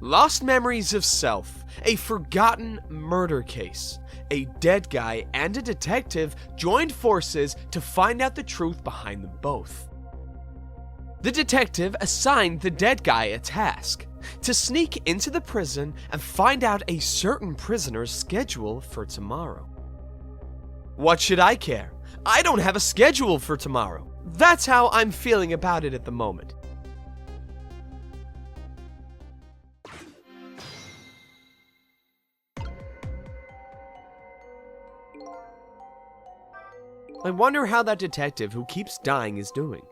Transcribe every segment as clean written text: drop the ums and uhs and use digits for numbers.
Lost memories of self, a forgotten murder case. A dead guy and a detective joined forces to find out the truth behind them both. The detective assigned the dead guy a task: to sneak into the prison and find out a certain prisoner's schedule for tomorrow. What should I care? I don't have a schedule for tomorrow. That's how I'm feeling about it at the moment. I wonder how that detective who keeps dying is doing.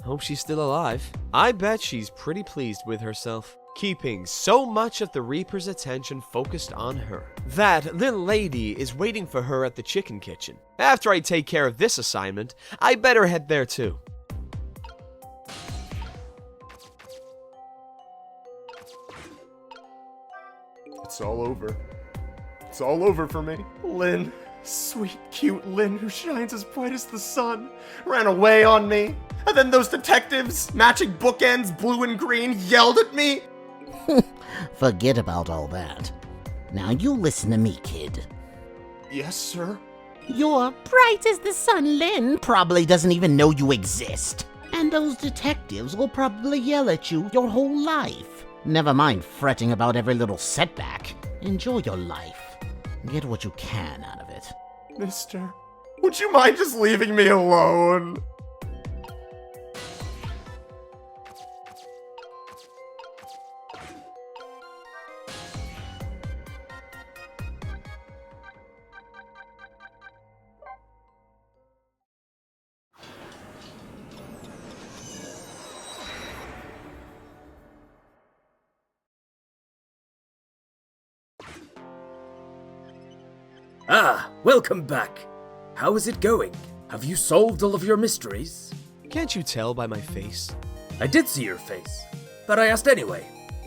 Hope she's still alive. I bet she's pretty pleased with herself, keeping so much of the Reaper's attention focused on her. That little lady is waiting for her at the chicken kitchen. After I take care of this assignment, I better head there too. It's all over. It's all over for me. Lynne, sweet, cute Lynne who shines as bright as the sun, ran away on me. And then those detectives, matching bookends, blue and green, yelled at me. Forget about all that. Now you listen to me, kid. Yes, sir. Your bright as the sun Lynne probably doesn't even know you exist. And those detectives will probably yell at you your whole life. Never mind fretting about every little setback. Enjoy your life. Get what you can out of it. Mister, would you mind just leaving me alone? Ah, welcome back. How is it going? Have you solved all of your mysteries? Can't you tell by my face? I did see your face, but I asked anyway.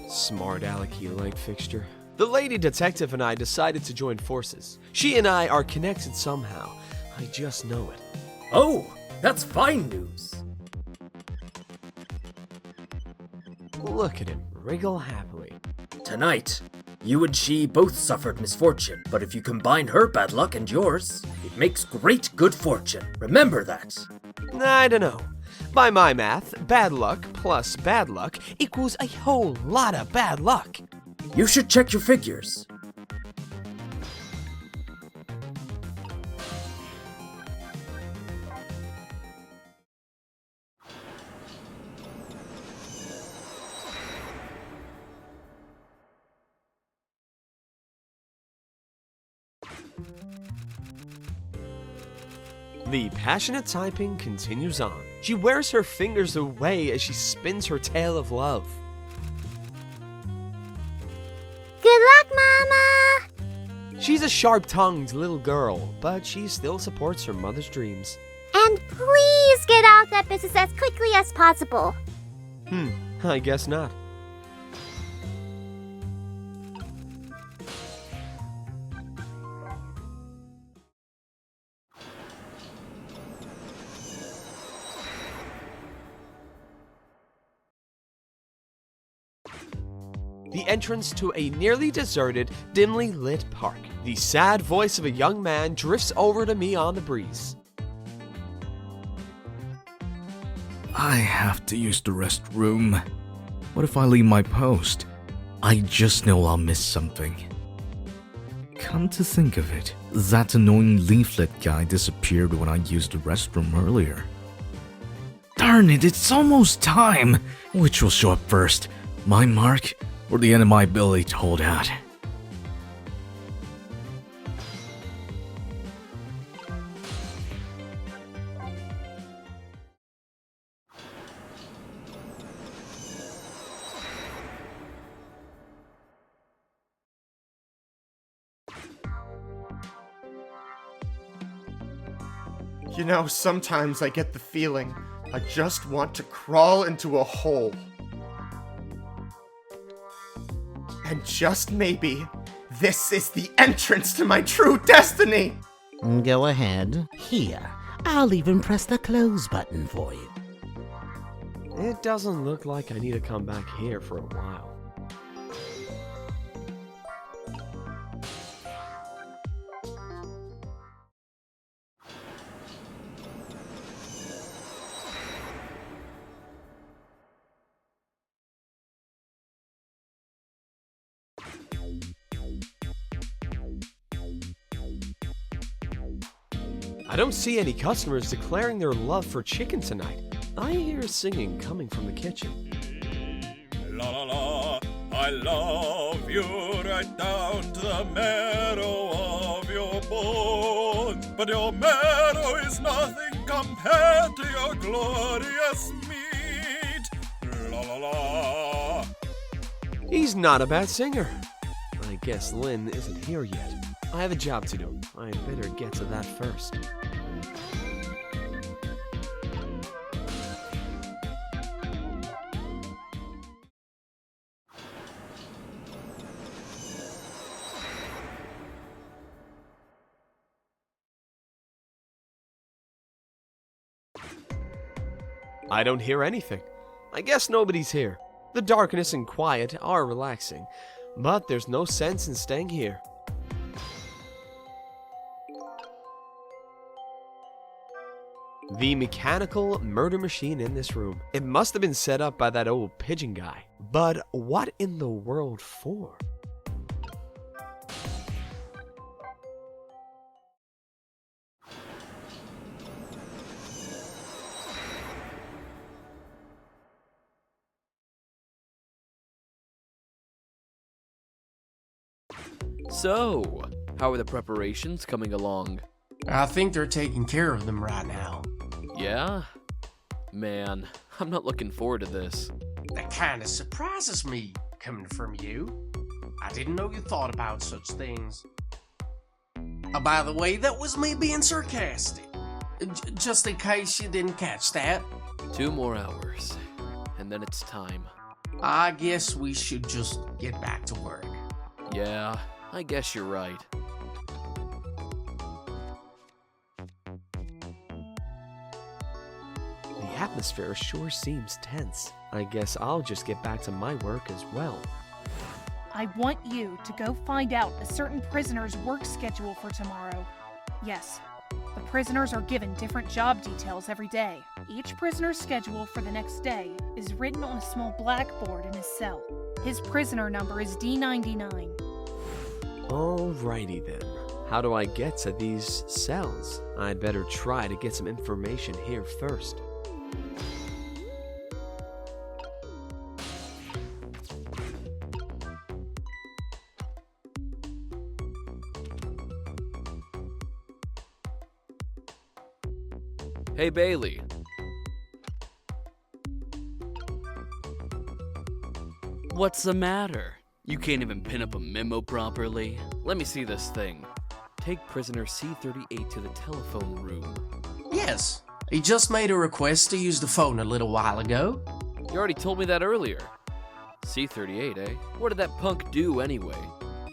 Smart alecky light fixture. The lady detective and I decided to join forces. She and I are connected somehow. I just know it. Oh, that's fine news. Look at him, wriggle happily. Tonight, you and she both suffered misfortune, but if you combine her bad luck and yours, it makes great good fortune. Remember that. I don't know. By my math, bad luck plus bad luck equals a whole lot of bad luck. You should check your figures. The passionate typing continues on. She wears her fingers away as she spins her tale of love. Good luck, Mama! She's a sharp-tongued little girl, but she still supports her mother's dreams. And please get out that business as quickly as possible. I guess not. The entrance to a nearly deserted, dimly lit park. The sad voice of a young man drifts over to me on the breeze. I have to use the restroom. What if I leave my post? I just know I'll miss something. Come to think of it, that annoying leaflet guy disappeared when I used the restroom earlier. Darn it, it's almost time! Which will show up first, my mark or the end of my ability to hold out? You know, sometimes I get the feeling I just want to crawl into a hole. And just maybe, this is the entrance to my true destiny! Go ahead. Here, I'll even press the close button for you. It doesn't look like I need to come back here for a while. I don't see any customers declaring their love for chicken tonight. I hear singing coming from the kitchen. La la la, I love you right down to the marrow of your bones. But your marrow is nothing compared to your glorious meat. La la la. He's not a bad singer. I guess Lynne isn't here yet. I have a job to do. I'd better get to that first. I don't hear anything. I guess nobody's here. The darkness and quiet are relaxing, but there's no sense in staying here. The mechanical murder machine in this room. It must have been set up by that old pigeon guy. But what in the world for? So, how are the preparations coming along? I think they're taking care of them right now. Yeah? Man, I'm not looking forward to this. That kinda surprises me, coming from you. I didn't know you thought about such things. By the way, that was me being sarcastic. Just in case you didn't catch that. 2 more hours, and then it's time. I guess we should just get back to work. Yeah, I guess you're right. The atmosphere sure seems tense. I guess I'll just get back to my work as well. I want you to go find out a certain prisoner's work schedule for tomorrow. Yes, the prisoners are given different job details every day. Each prisoner's schedule for the next day is written on a small blackboard in his cell. His prisoner number is D99. Alrighty then. How do I get to these cells? I'd better try to get some information here first. Hey, Bailey. What's the matter? You can't even pin up a memo properly? Let me see this thing. Take prisoner C38 to the telephone room. Yes, he just made a request to use the phone a little while ago. You already told me that earlier. C38, eh? What did that punk do anyway?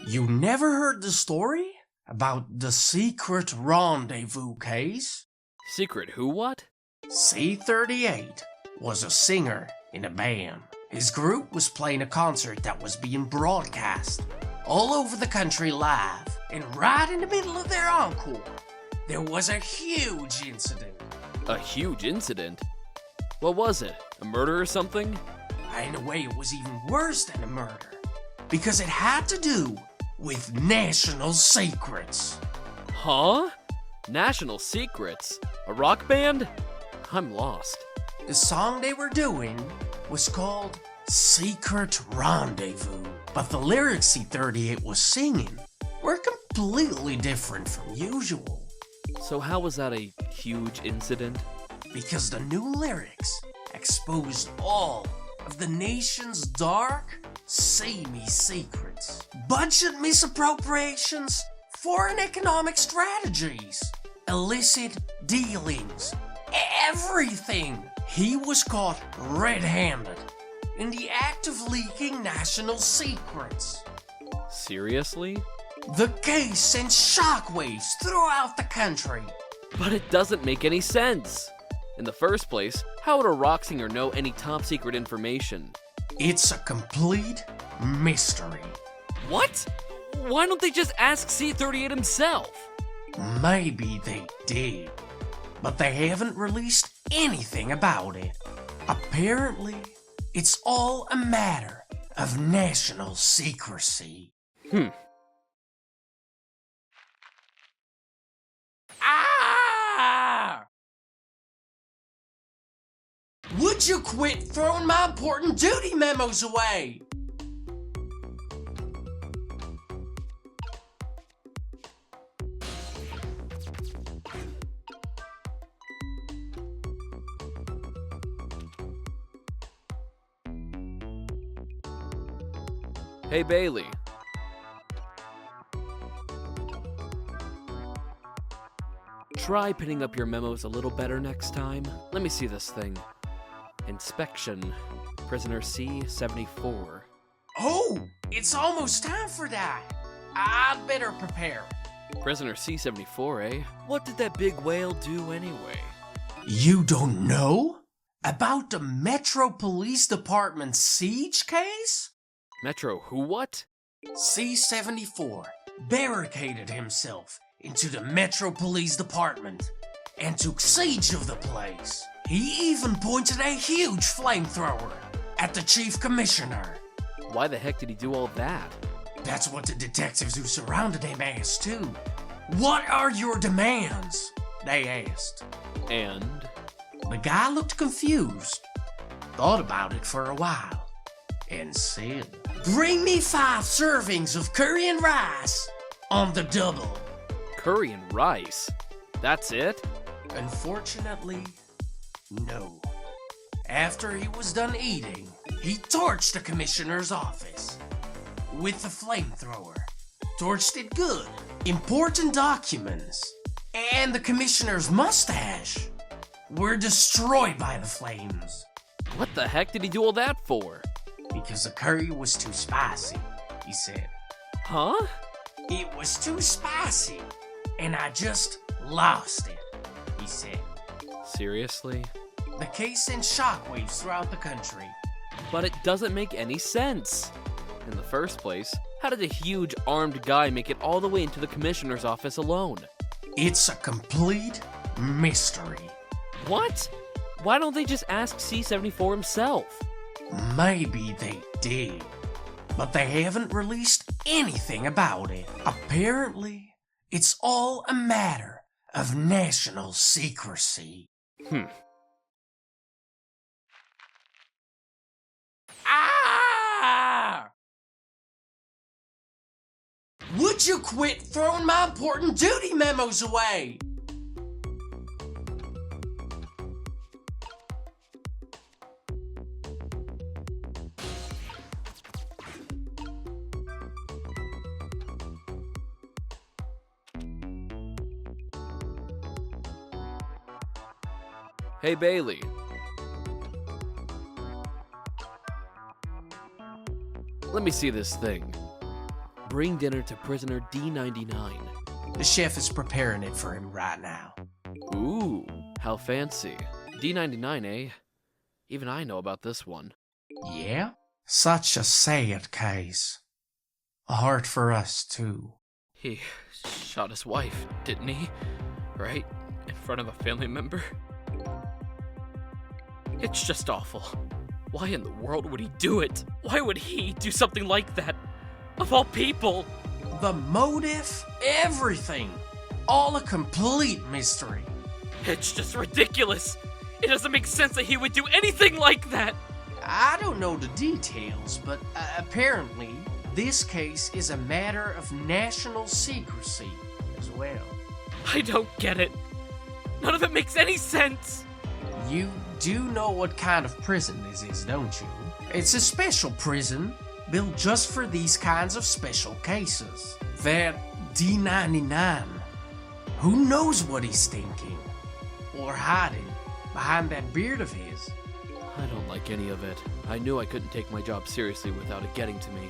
You never heard the story? About the secret rendezvous case? Secret who what? C38 was a singer in a band. His group was playing a concert that was being broadcast all over the country live, and right in the middle of their encore, there was a huge incident. A huge incident? What was it? A murder or something? In a way, it was even worse than a murder, because it had to do with national secrets. Huh? National Secrets? A rock band? I'm lost. The song they were doing was called Secret Rendezvous, but the lyrics C38 was singing were completely different from usual. So how was that a huge incident? Because the new lyrics exposed all of the nation's dark, seamy secrets, budget misappropriations, foreign economic strategies, illicit dealings, everything. He was caught red-handed in the act of leaking national secrets. Seriously? The case sent shockwaves throughout the country. But it doesn't make any sense. In the first place, how would a rock singer know any top secret information? It's a complete mystery. What? Why don't they just ask C38 himself? Maybe they did, but they haven't released anything about it. Apparently, it's all a matter of national secrecy. Ah! Would you quit throwing my important duty memos away? Hey, Bailey. Try pinning up your memos a little better next time. Let me see this thing. Inspection. Prisoner C-74. Oh, it's almost time for that. I'd better prepare. Prisoner C-74, eh? What did that big whale do anyway? You don't know? About the Metro Police Department siege case? Metro who what? C-74 barricaded himself into the Metro Police Department and took siege of the place. He even pointed a huge flamethrower at the Chief Commissioner. Why the heck did he do all that? That's what the detectives who surrounded him asked too. What are your demands? They asked. And? The guy looked confused, thought about it for a while, and said, "Bring me 5 servings of curry and rice on the double." Curry and rice? That's it? Unfortunately, no. After he was done eating, he torched the commissioner's office with the flamethrower. Torched it good. Important documents and the commissioner's mustache were destroyed by the flames. What the heck did he do all that for? Because the curry was too spicy, he said. Huh? It was too spicy, and I just lost it, he said. Seriously? The case sent shockwaves throughout the country. But it doesn't make any sense. In the first place, how did a huge armed guy make it all the way into the commissioner's office alone? It's a complete mystery. What? Why don't they just ask C-74 himself? Maybe they did, but they haven't released anything about it. Apparently, it's all a matter of national secrecy. Ah! Would you quit throwing my important duty memos away? Hey, Bailey. Let me see this thing. Bring dinner to prisoner D-99. The chef is preparing it for him right now. Ooh, how fancy. D-99, eh? Even I know about this one. Yeah? Such a sad case. A heart for us, too. He shot his wife, didn't he? Right? In front of a family member? It's just awful. Why in the world would he do it? Why would he do something like that? Of all people! The motive, everything. All a complete mystery. It's just ridiculous. It doesn't make sense that he would do anything like that. I don't know the details, but apparently this case is a matter of national secrecy as well. I don't get it. None of it makes any sense. You do know what kind of prison this is, don't you? It's a special prison built just for these kinds of special cases. That D-99, who knows what he's thinking? Or hiding behind that beard of his? I don't like any of it. I knew I couldn't take my job seriously without it getting to me.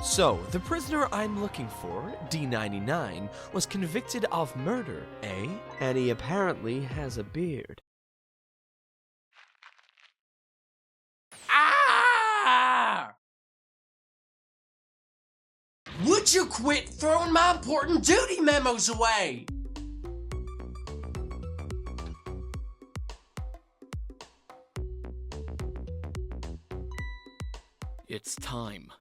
So, the prisoner I'm looking for, D-99, was convicted of murder, eh? And he apparently has a beard. Ah! Would you quit throwing my important duty memos away? It's time.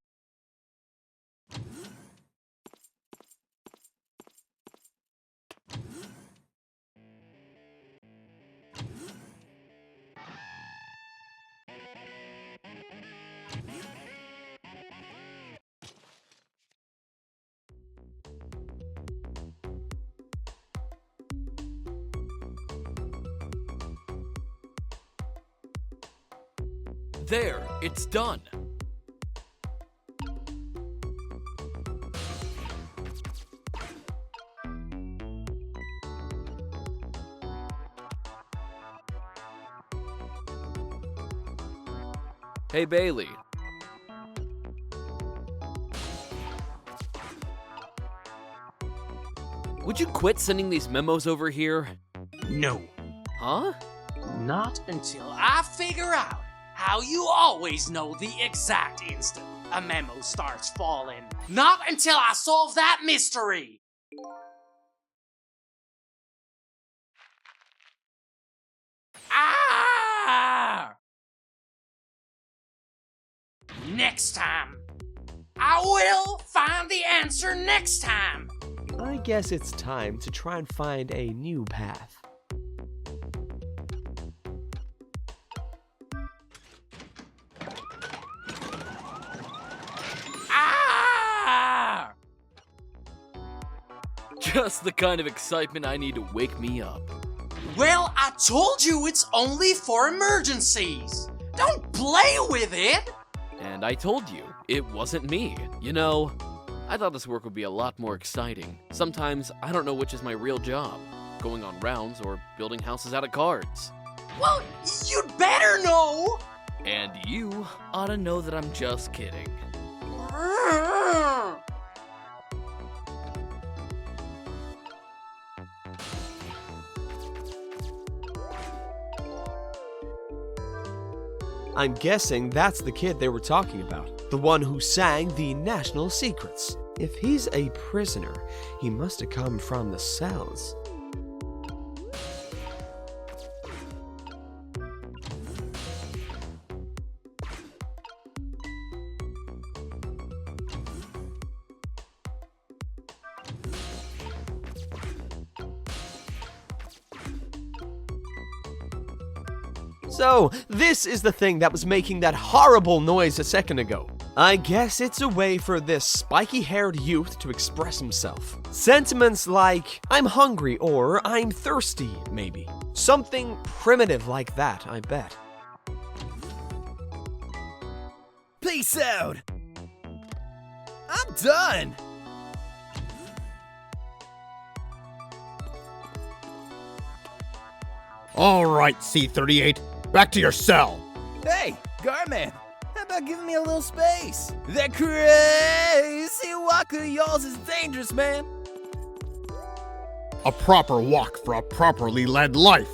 There, it's done. Hey, Bailey. Would you quit sending these memos over here? No, Huh? not until I figure out how you always know the exact instant a memo starts falling. Not until I solve that mystery. Ah! Next time. I will find the answer next time. I guess it's time to try and find a new path. Ah! Just the kind of excitement I need to wake me up. Well, I told you it's only for emergencies. Don't play with it. And I told you, it wasn't me. You know, I thought this work would be a lot more exciting. Sometimes I don't know which is my real job, going on rounds or building houses out of cards. Well, you'd better know. And you ought to know that I'm just kidding. I'm guessing that's the kid they were talking about. The one who sang the national secrets. If he's a prisoner, he must have come from the cells. So, this is the thing that was making that horrible noise a second ago. I guess it's a way for this spiky-haired youth to express himself. Sentiments like, I'm hungry or I'm thirsty, maybe. Something primitive like that, I bet. Peace out! I'm done! Alright, C-38, back to your cell. Hey, Guardman, how about giving me a little space? That crazy walk of yours is dangerous, man. A proper walk for a properly led life.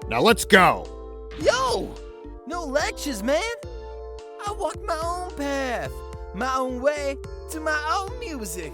Now let's go. Yo! No lectures, man. I walk my own path, my own way, to my own music.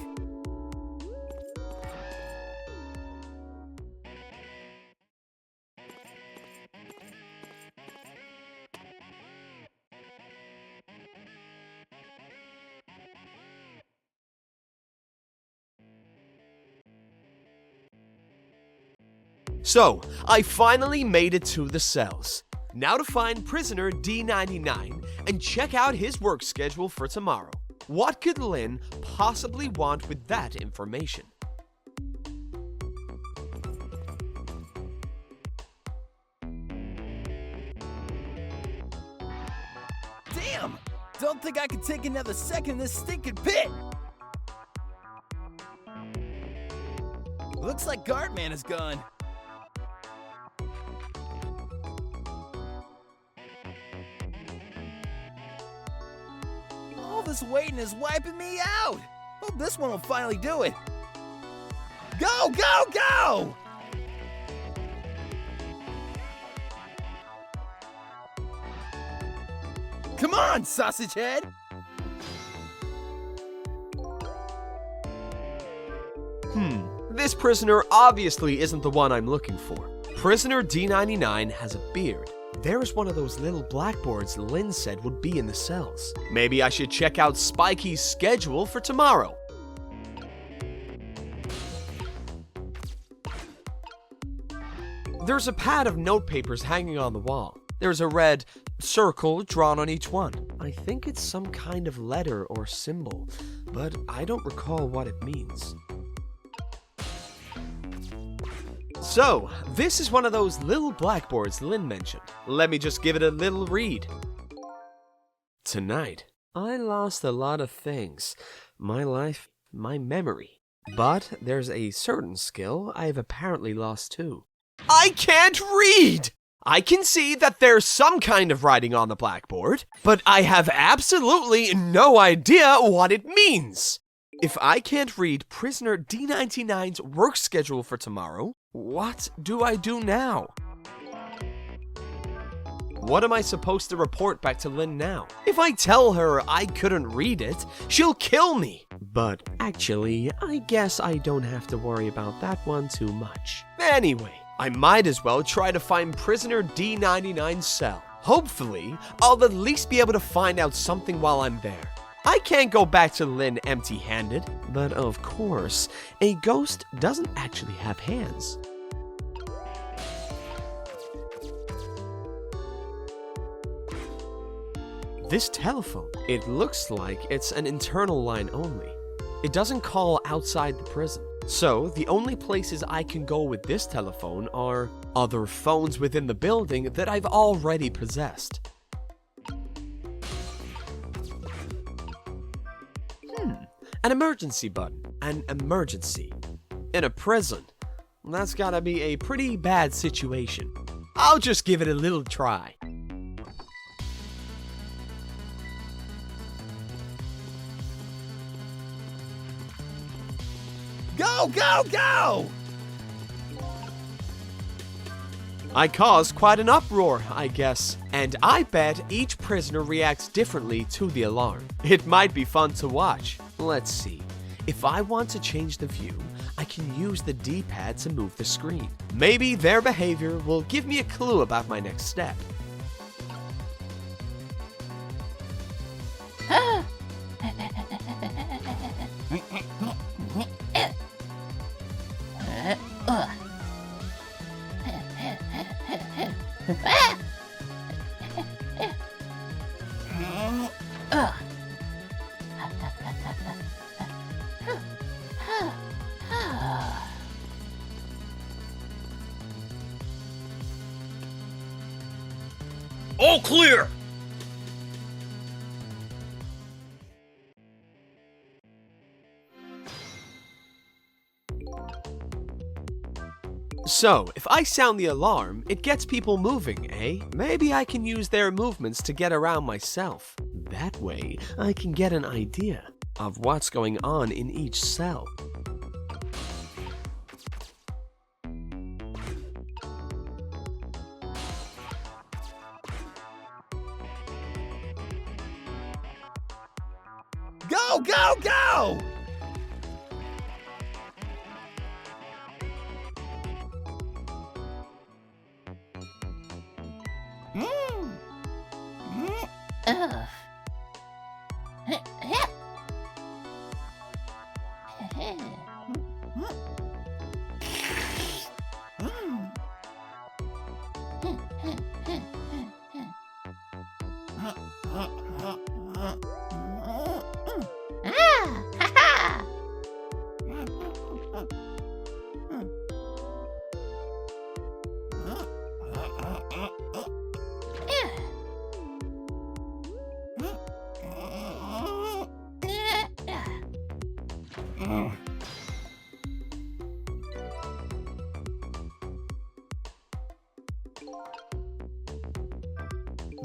So, I finally made it to the cells. Now to find prisoner D99 and check out his work schedule for tomorrow. What could Lynne possibly want with that information? Damn! Don't think I can take another second in this stinking pit! Looks like Guardman is gone. All this waiting is wiping me out! Hope this one will finally do it! Go, go, go! Come on, sausage head! This prisoner obviously isn't the one I'm looking for. Prisoner D99 has a beard. There's one of those little blackboards Lynne said would be in the cells. Maybe I should check out Spiky's schedule for tomorrow. There's a pad of notepapers hanging on the wall. There's a red circle drawn on each one. I think it's some kind of letter or symbol, but I don't recall what it means. So, this is one of those little blackboards Lynne mentioned. Let me just give it a little read. Tonight, I lost a lot of things. My life, my memory. But there's a certain skill I've apparently lost too. I can't read! I can see that there's some kind of writing on the blackboard, but I have absolutely no idea what it means. If I can't read prisoner D99's work schedule for tomorrow, what do I do now? What am I supposed to report back to Lynne now? If I tell her I couldn't read it, she'll kill me. But actually, I guess I don't have to worry about that one too much. Anyway, I might as well try to find prisoner D99's cell. Hopefully, I'll at least be able to find out something while I'm there. I can't go back to Lynne empty-handed, but of course, a ghost doesn't actually have hands. This telephone, it looks like it's an internal line only. It doesn't call outside the prison. So, the only places I can go with this telephone are other phones within the building that I've already possessed. An emergency button. An emergency. In a prison. That's gotta be a pretty bad situation. I'll just give it a little try. Go, go, go! I caused quite an uproar, I guess. And I bet each prisoner reacts differently to the alarm. It might be fun to watch. Let's see. If I want to change the view, I can use the D-pad to move the screen. Maybe their behavior will give me a clue about my next step. All clear! So, if I sound the alarm, it gets people moving, eh? Maybe I can use their movements to get around myself. That way, I can get an idea of what's going on in each cell. Go, go, go!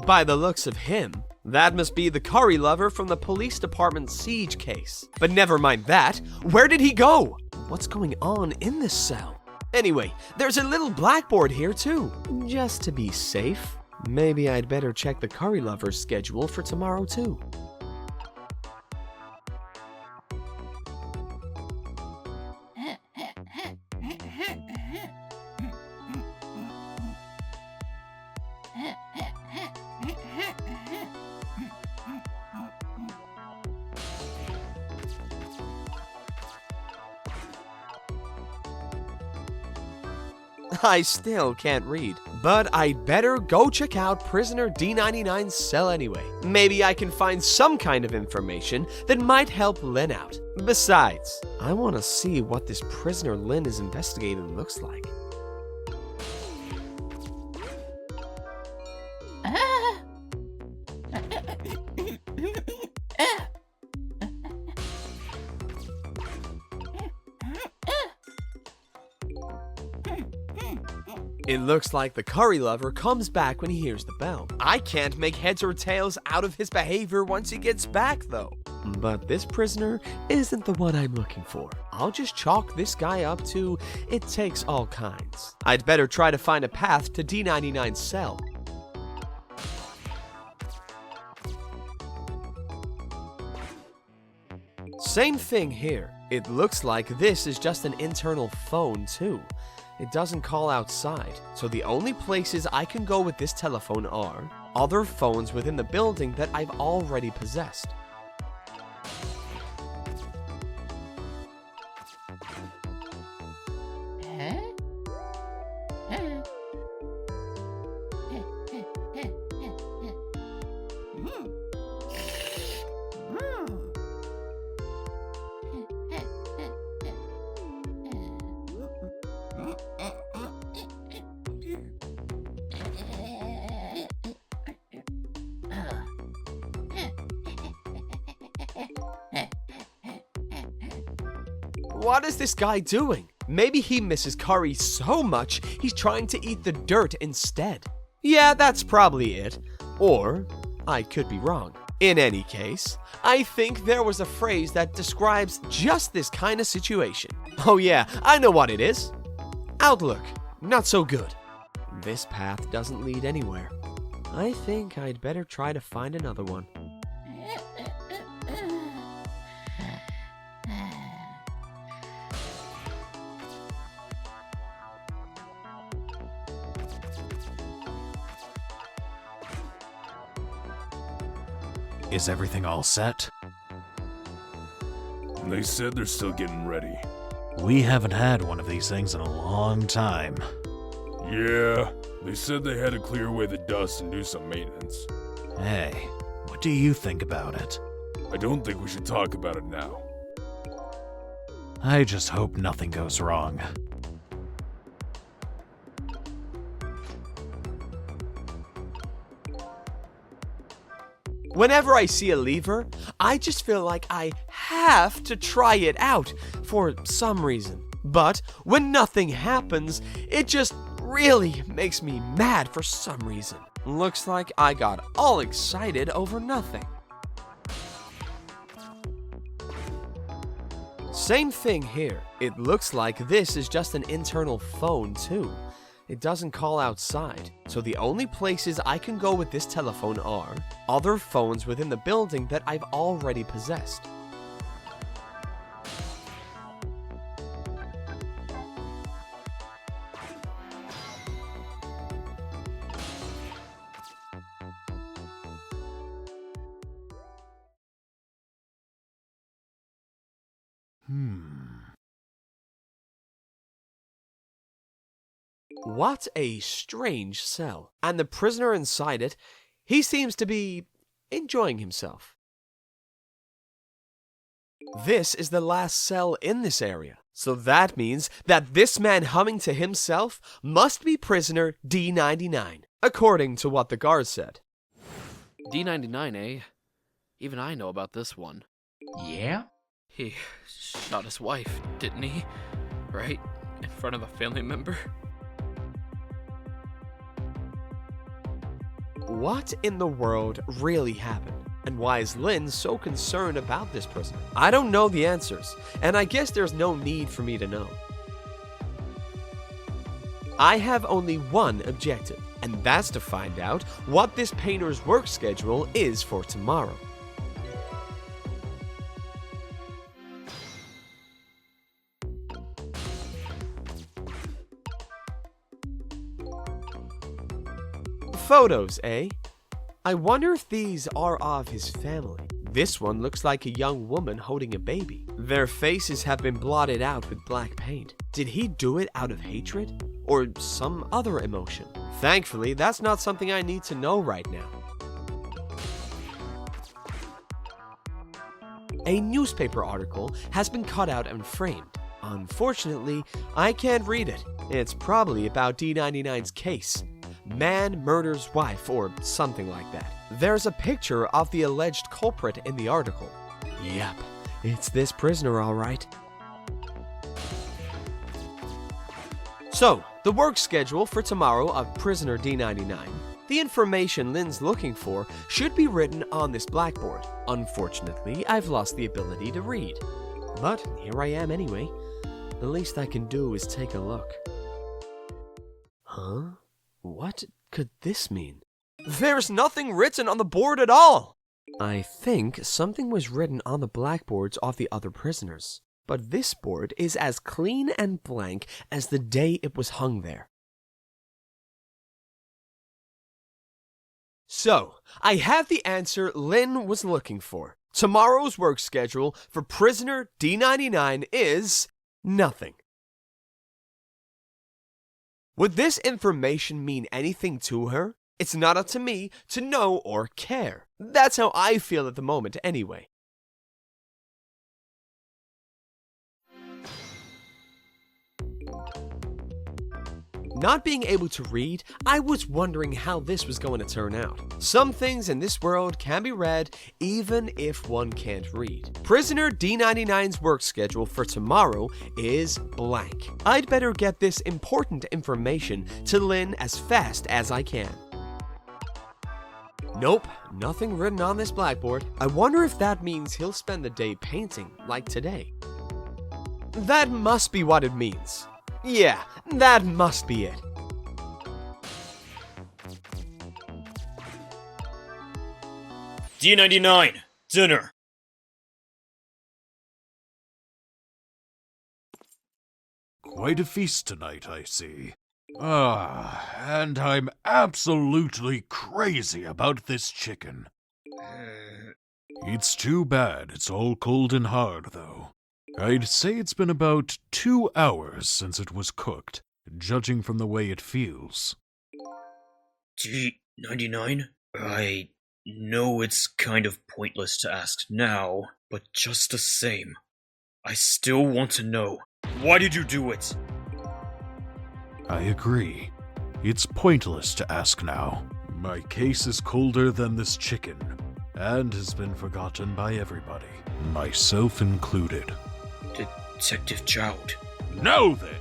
By the looks of him, that must be the curry lover from the police department siege case. But never mind that, where did he go? What's going on in this cell? Anyway, there's a little blackboard here too. Just to be safe, maybe I'd better check the curry lover's schedule for tomorrow too. I still can't read, but I'd better go check out prisoner D99's cell anyway. Maybe I can find some kind of information that might help Lynne out. Besides, I want to see what this prisoner Lynne is investigating looks like. It looks like the curry lover comes back when he hears the bell. I can't make heads or tails out of his behavior once he gets back, though. But this prisoner isn't the one I'm looking for. I'll just chalk this guy up to it takes all kinds. I'd better try to find a path to D99's cell. Same thing here. It looks like this is just an internal phone, too. It doesn't call outside, so the only places I can go with this telephone are other phones within the building that I've already possessed. What is this guy doing? Maybe he misses curry so much he's trying to eat the dirt instead. Yeah, that's probably it. Or I could be wrong. In any case, I think there was a phrase that describes just this kind of situation. Oh yeah, I know what it is. Outlook, not so good. This path doesn't lead anywhere. I think I'd better try to find another one. Is everything all set? They said they're still getting ready. We haven't had one of these things in a long time. Yeah, they said they had to clear away the dust and do some maintenance. Hey, what do you think about it? I don't think we should talk about it now. I just hope nothing goes wrong. Whenever I see a lever, I just feel like I have to try it out for some reason. But when nothing happens, it just really makes me mad for some reason. Looks like I got all excited over nothing. Same thing here. It looks like this is just an internal phone too. It doesn't call outside, so the only places I can go with this telephone are other phones within the building that I've already possessed. What a strange cell. And the prisoner inside it, he seems to be enjoying himself. This is the last cell in this area. So that means that this man humming to himself must be prisoner D99, according to what the guard said. D99, eh? Even I know about this one. Yeah? He shot his wife, didn't he? Right? In front of a family member? What in the world really happened? And why is Lynne so concerned about this prisoner? I don't know the answers, and I guess there's no need for me to know. I have only one objective, and that's to find out what this painter's work schedule is for tomorrow. Photos, eh? I wonder if these are of his family. This one looks like a young woman holding a baby. Their faces have been blotted out with black paint. Did he do it out of hatred? Or some other emotion? Thankfully, that's not something I need to know right now. A newspaper article has been cut out and framed. Unfortunately, I can't read it. It's probably about D99's case. Man murders wife, or something like that. There's a picture of the alleged culprit in the article. Yep, it's this prisoner all right. So, the work schedule for tomorrow of prisoner D99. The information Lynne's looking for should be written on this blackboard. Unfortunately, I've lost the ability to read. But here I am anyway. The least I can do is take a look. Huh? What could this mean? There's nothing written on the board at all! I think something was written on the blackboards of the other prisoners. But this board is as clean and blank as the day it was hung there. So, I have the answer Lynne was looking for. Tomorrow's work schedule for prisoner D99 is nothing. Would this information mean anything to her? It's not up to me to know or care. That's how I feel at the moment anyway. Not being able to read, I was wondering how this was going to turn out. Some things in this world can be read even if one can't read. Prisoner D99's work schedule for tomorrow is blank. I'd better get this important information to Lynne as fast as I can. Nope, nothing written on this blackboard. I wonder if that means he'll spend the day painting like today. That must be what it means. Yeah, that must be it. D99, dinner. Quite a feast tonight, I see. And I'm absolutely crazy about this chicken. It's too bad it's all cold and hard, though. I'd say it's been about 2 hours since it was cooked, judging from the way it feels. D99? I know it's kind of pointless to ask now, but just the same, I still want to know. Why did you do it? I agree. It's pointless to ask now. My case is colder than this chicken, and has been forgotten by everybody, myself included. Detective Jowd. Now then,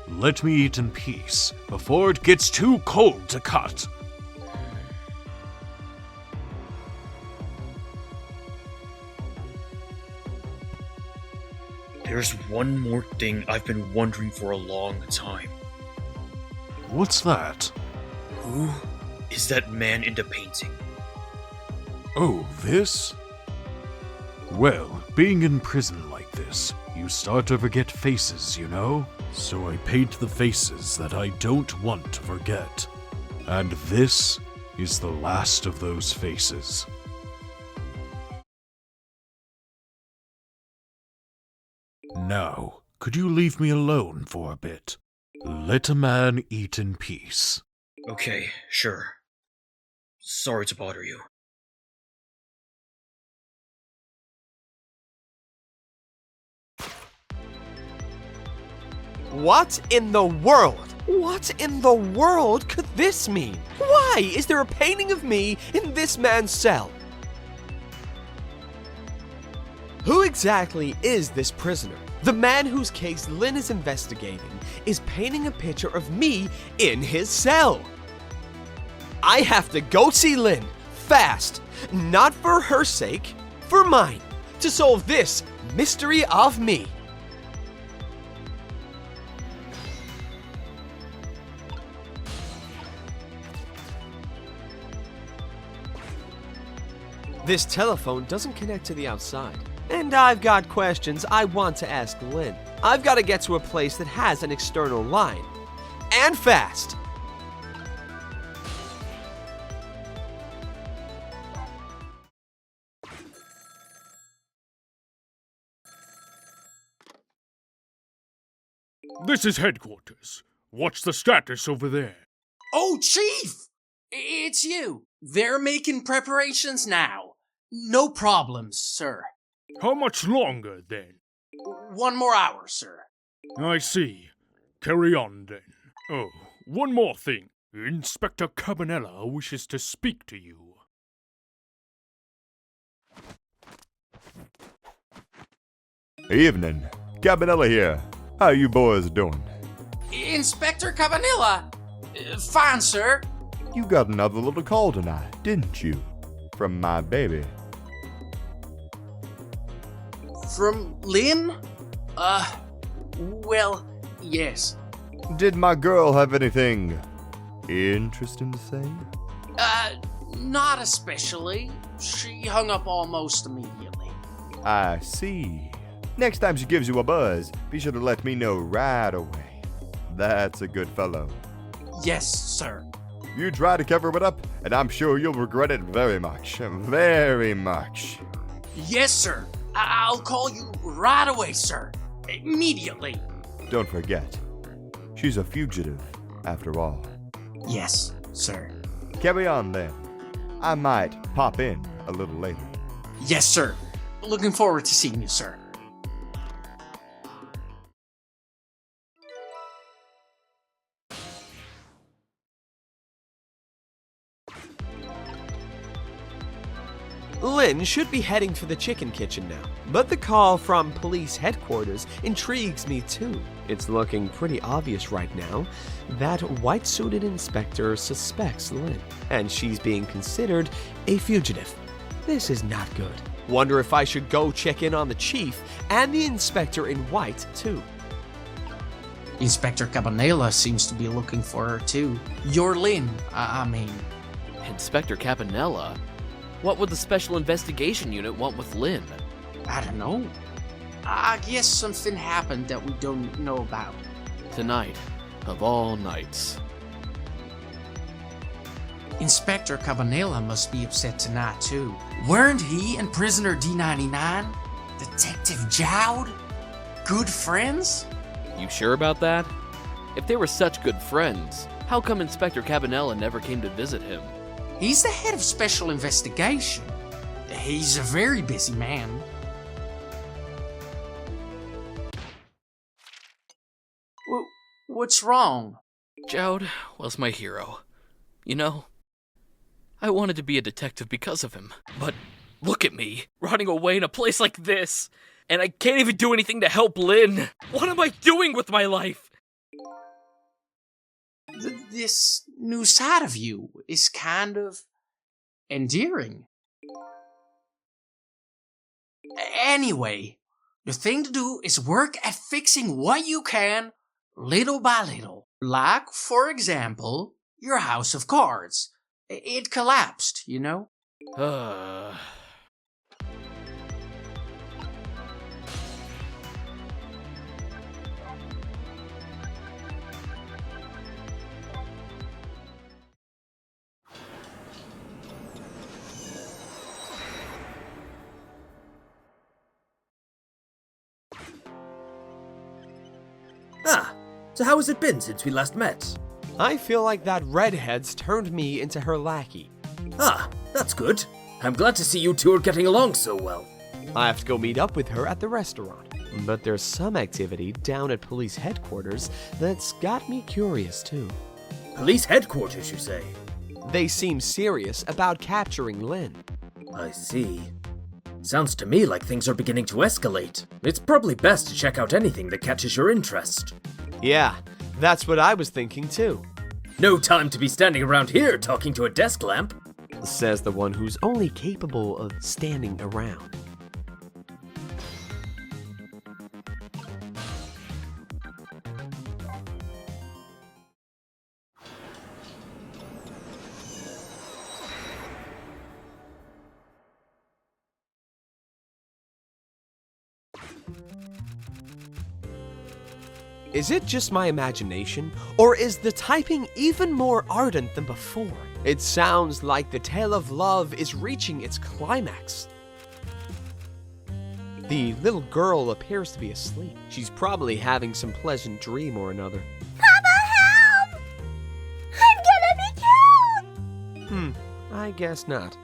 let me eat in peace, before it gets too cold to cut. There's one more thing I've been wondering for a long time. What's that? Who is that man in the painting? Oh, this? Well, being in prison like this, you start to forget faces, you know? So I paint the faces that I don't want to forget. And this is the last of those faces. Now, could you leave me alone for a bit? Let a man eat in peace. Okay, sure. Sorry to bother you. What in the world? What in the world could this mean? Why is there a painting of me in this man's cell? Who exactly is this prisoner? The man whose case Lynne is investigating is painting a picture of me in his cell. I have to go see Lynne, fast, not for her sake, for mine, to solve this mystery of me. This telephone doesn't connect to the outside. And I've got questions I want to ask Lynne. I've got to get to a place that has an external line. And fast! This is headquarters. What's the status over there? Oh, Chief! It's you. They're making preparations now. No problems, sir. How much longer, then? 1 more hour, sir. I see. Carry on, then. Oh, one more thing. Inspector Cabanela wishes to speak to you. Evening. Cabanela here. How you boys doing? Inspector Cabanela! Fine, sir. You got another little call tonight, didn't you? From my baby. From Lynne? Well, yes. Did my girl have anything interesting to say? Not especially. She hung up almost immediately. I see. Next time she gives you a buzz, be sure to let me know right away. That's a good fellow. Yes, sir. You try to cover it up, and I'm sure you'll regret it very much. Very much. Yes, sir. I'll call you right away, sir. Immediately. Don't forget, she's a fugitive, after all. Yes, sir. Carry on, then. I might pop in a little later. Yes, sir. Looking forward to seeing you, sir. Lynne should be heading for the chicken kitchen now, but the call from police headquarters intrigues me too. It's looking pretty obvious right now that white-suited inspector suspects Lynne, and she's being considered a fugitive. This is not good. Wonder if I should go check in on the chief and the inspector in white too. Inspector Cabanela seems to be looking for her too. You're Lynne, I mean. Inspector Cabanela? What would the Special Investigation Unit want with Lynne? I don't know. I guess something happened that we don't know about. Tonight, of all nights. Inspector Cabanela must be upset tonight too. Weren't he and prisoner D99, Detective Jowd, good friends? You sure about that? If they were such good friends, how come Inspector Cabanela never came to visit him? He's the head of Special Investigation. He's a very busy man. What's wrong? Jowd was my hero. You know, I wanted to be a detective because of him. But look at me, running away in a place like this, and I can't even do anything to help Lynne. What am I doing with my life? This new side of you is kind of endearing. Anyway, the thing to do is work at fixing what you can, little by little. Like, for example, your house of cards. It collapsed, you know? Ah, so how has it been since we last met? I feel like that redhead's turned me into her lackey. Ah, that's good. I'm glad to see you two are getting along so well. I have to go meet up with her at the restaurant, but there's some activity down at police headquarters that's got me curious too. Police headquarters, you say? They seem serious about capturing Lynne. I see. Sounds to me like things are beginning to escalate. It's probably best to check out anything that catches your interest. Yeah, that's what I was thinking too. No time to be standing around here talking to a desk lamp, says the one who's only capable of standing around. Is it just my imagination, or is the typing even more ardent than before? It sounds like the tale of love is reaching its climax. The little girl appears to be asleep. She's probably having some pleasant dream or another. Mama, help! I'm gonna be killed! I guess not.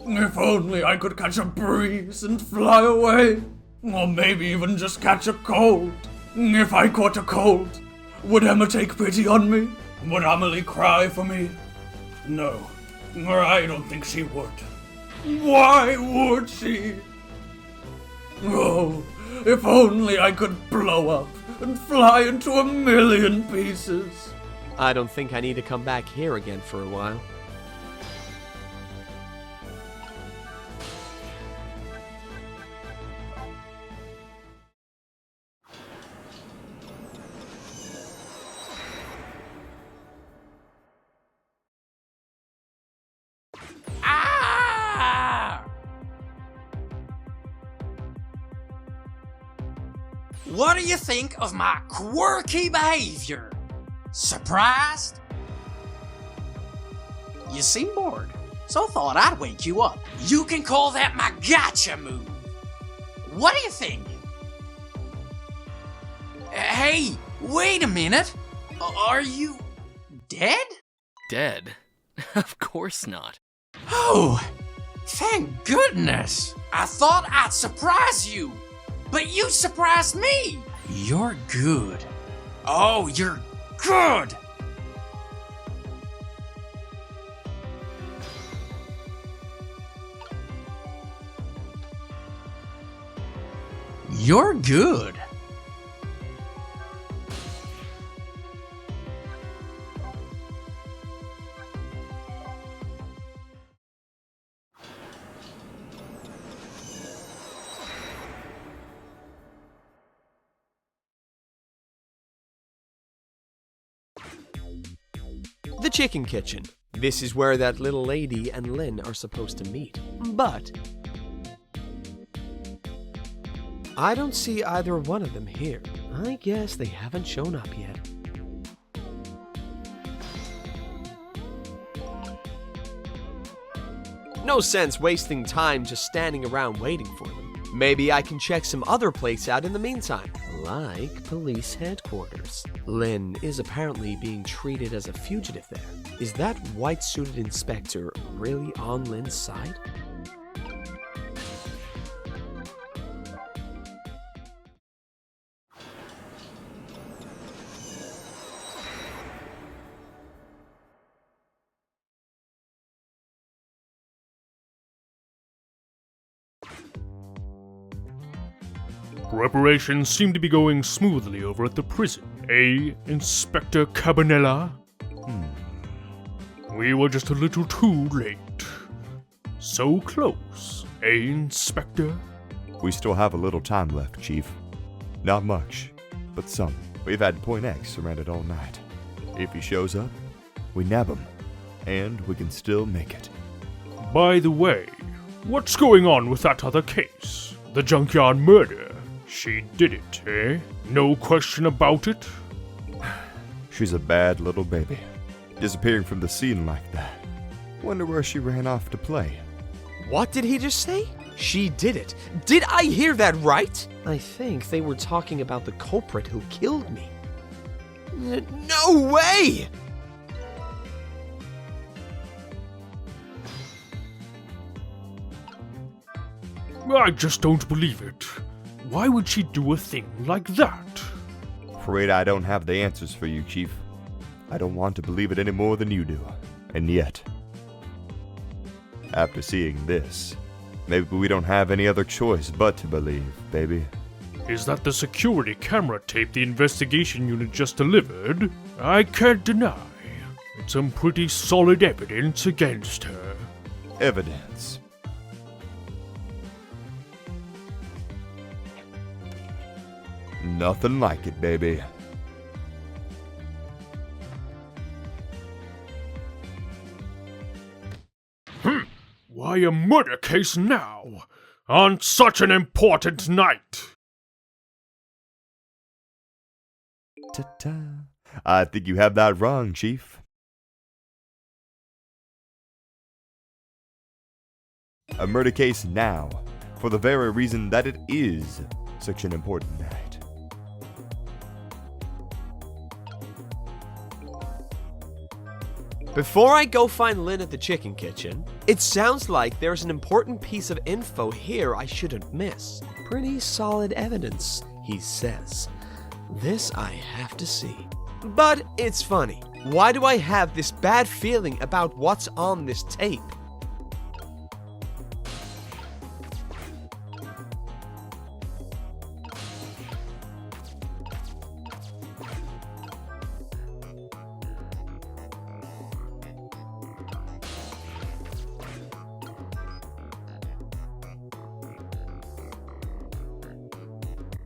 If only I could catch a breeze and fly away. Or maybe even just catch a cold. If I caught a cold, would Emma take pity on me? Would Amelie cry for me? No, or I don't think she would. Why would she? Oh, if only I could blow up and fly into a million pieces. I don't think I need to come back here again for a while. What do you think of my quirky behavior? Surprised? You seem bored, so thought I'd wake you up. You can call that my gotcha move. What do you think? Hey, wait a minute. Are you dead? Dead? Of course not. Oh, thank goodness. I thought I'd surprise you. But you surprised me! You're good. Oh, you're good! You're good. The chicken kitchen. This is where that little lady and Lynne are supposed to meet. But I don't see either one of them here. I guess they haven't shown up yet. No sense wasting time just standing around waiting for them. Maybe I can check some other place out in the meantime, like police headquarters. Lynne is apparently being treated as a fugitive there. Is that white-suited inspector really on Lynne's side? Preparations seem to be going smoothly over at the prison. Inspector Cabanela? We were just a little too late. So close, Inspector? We still have a little time left, Chief. Not much, but some. We've had Point X surrounded all night. If he shows up, we nab him, and we can still make it. By the way, what's going on with that other case? The junkyard murder? She did it, eh? No question about it? She's a bad little baby. Disappearing from the scene like that. Wonder where she ran off to play. What did he just say? She did it. Did I hear that right? I think they were talking about the culprit who killed me. No way! I just don't believe it. Why would she do a thing like that? Afraid I don't have the answers for you, Chief. I don't want to believe it any more than you do. And yet, after seeing this, maybe we don't have any other choice but to believe, baby. Is that the security camera tape the investigation unit just delivered? I can't deny. It's some pretty solid evidence against her. Evidence? Nothing like it, baby. Why a murder case now? On such an important night? Ta-ta. I think you have that wrong, Chief. A murder case now, for the very reason that it is such an important night. Before I go find Lynne at the chicken kitchen, it sounds like there's an important piece of info here I shouldn't miss. Pretty solid evidence, he says. This I have to see. But it's funny. Why do I have this bad feeling about what's on this tape?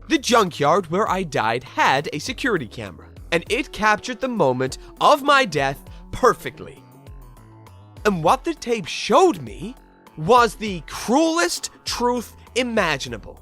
The junkyard where I died had a security camera, and it captured the moment of my death perfectly. And what the tape showed me was the cruelest truth imaginable.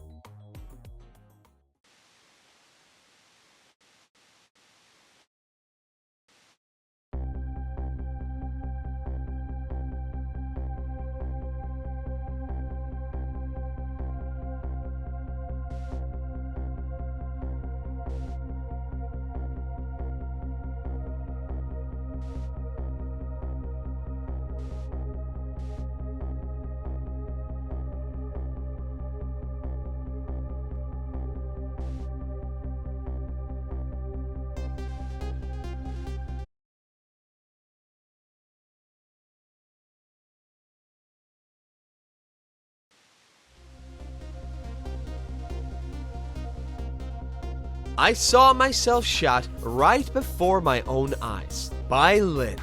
I saw myself shot right before my own eyes by Lynne.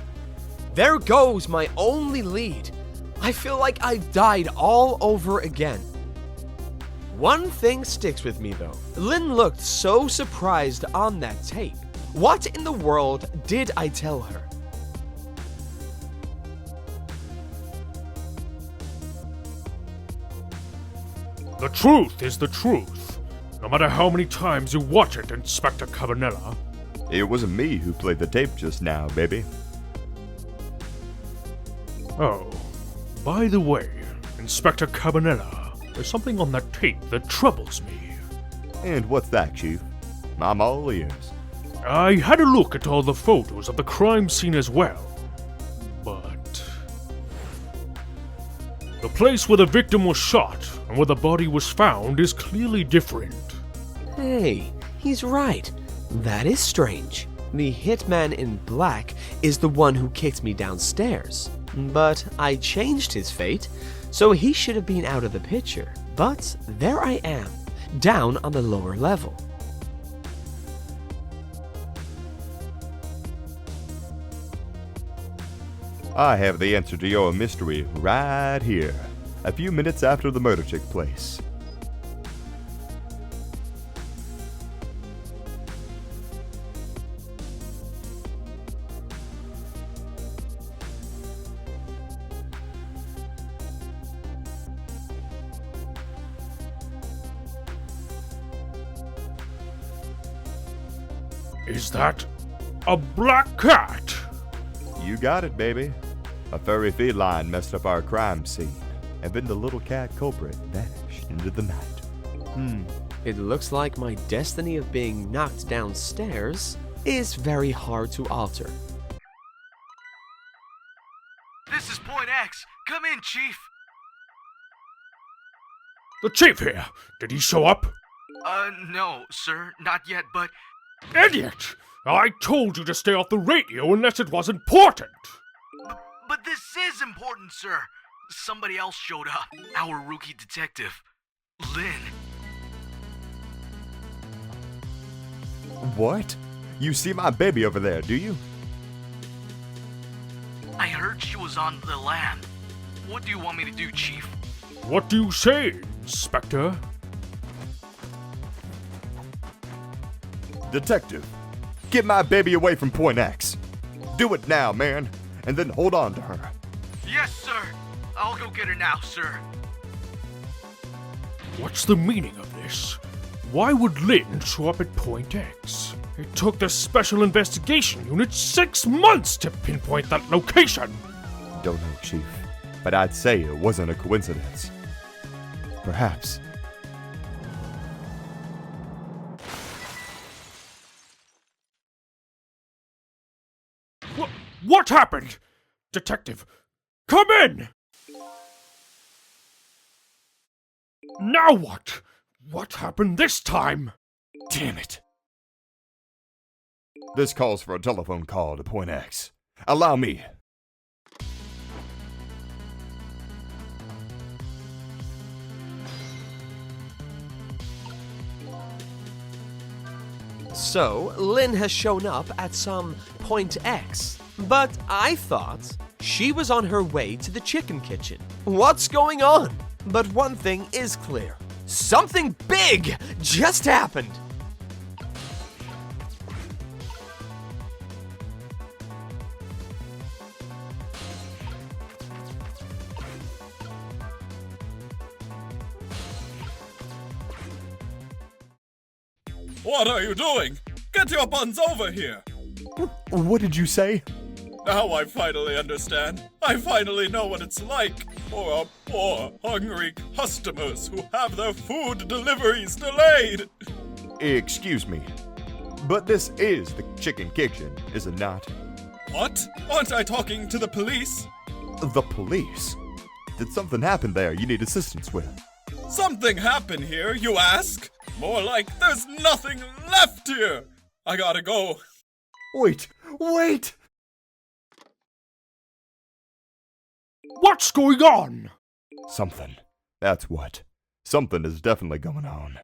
There goes my only lead. I feel like I've died all over again. One thing sticks with me though. Lynne looked so surprised on that tape. What in the world did I tell her? The truth is the truth. No matter how many times you watch it, Inspector Cabanela. It wasn't me who played the tape just now, baby. Oh, by the way, Inspector Cabanela, there's something on that tape that troubles me. And what's that, Chief? I'm all ears. I had a look at all the photos of the crime scene as well, but the place where the victim was shot and where the body was found is clearly different. Hey, he's right. That is strange. The hitman in black is the one who kicked me downstairs. But I changed his fate, so he should have been out of the picture. But there I am, down on the lower level. I have the answer to your mystery right here, a few minutes after the murder took place. Is that a black cat? You got it, baby. A furry feline messed up our crime scene, and then the little cat culprit vanished into the night. It looks like my destiny of being knocked downstairs is very hard to alter. This is Point X. Come in, Chief. The chief here. Did he show up? No, sir. Not yet, but... Idiot! I told you to stay off the radio unless it was important. But this is important, sir. Somebody else showed up. Our rookie detective, Lynne. What? You see my baby over there, do you? I heard she was on the lam. What do you want me to do, Chief? What do you say, Inspector? Detective, get my baby away from Point X. Do it now, man, and then hold on to her. Yes, sir. I'll go get her now, sir. What's the meaning of this? Why would Lynne show up at Point X? It took the Special Investigation Unit 6 months to pinpoint that location. Don't know, Chief, but I'd say it wasn't a coincidence. Perhaps. What happened? Detective, come in! Now what? What happened this time? Damn it. This calls for a telephone call to Point X. Allow me. So, Lynne has shown up at some Point X, but I thought she was on her way to the chicken kitchen. What's going on? But one thing is clear. Something big just happened! What are you doing? Get your buns over here! What did you say? Now I finally understand. I finally know what it's like for our poor, hungry customers who have their food deliveries delayed. Excuse me, but this is the chicken kitchen, is it not? What? Aren't I talking to the police? The police? Did something happen there you need assistance with? Something happened here, you ask? More like there's nothing left here. I gotta go. Wait! What's going on? Something. That's what. Something is definitely going on.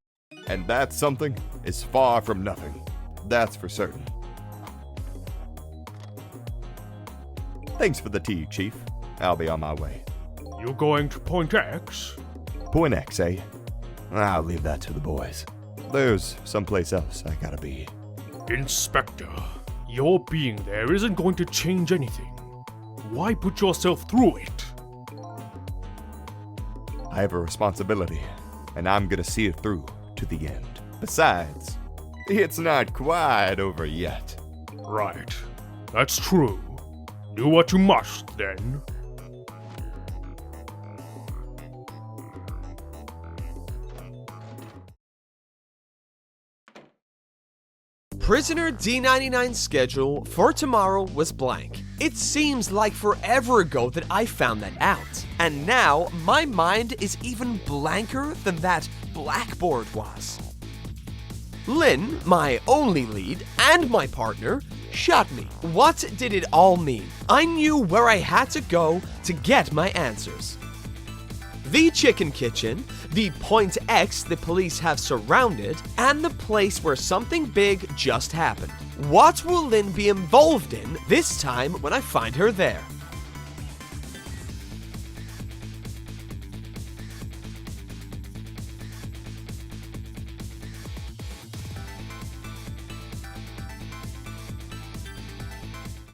And that something is far from nothing. That's for certain. Thanks for the tea, Chief. I'll be on my way. You going to Point X? Point X, eh? I'll leave that to the boys. There's someplace else I gotta be. Inspector, your being there isn't going to change anything. Why put yourself through it? I have a responsibility, and I'm gonna see it through to the end. Besides, it's not quite over yet. Right. That's true. Do what you must, then. Prisoner D99's schedule for tomorrow was blank. It seems like forever ago that I found that out. And now, my mind is even blanker than that blackboard was. Lynne, my only lead, and my partner, shot me. What did it all mean? I knew where I had to go to get my answers. The chicken kitchen, the Point X the police have surrounded, and the place where something big just happened. What will Lynne be involved in this time when I find her there?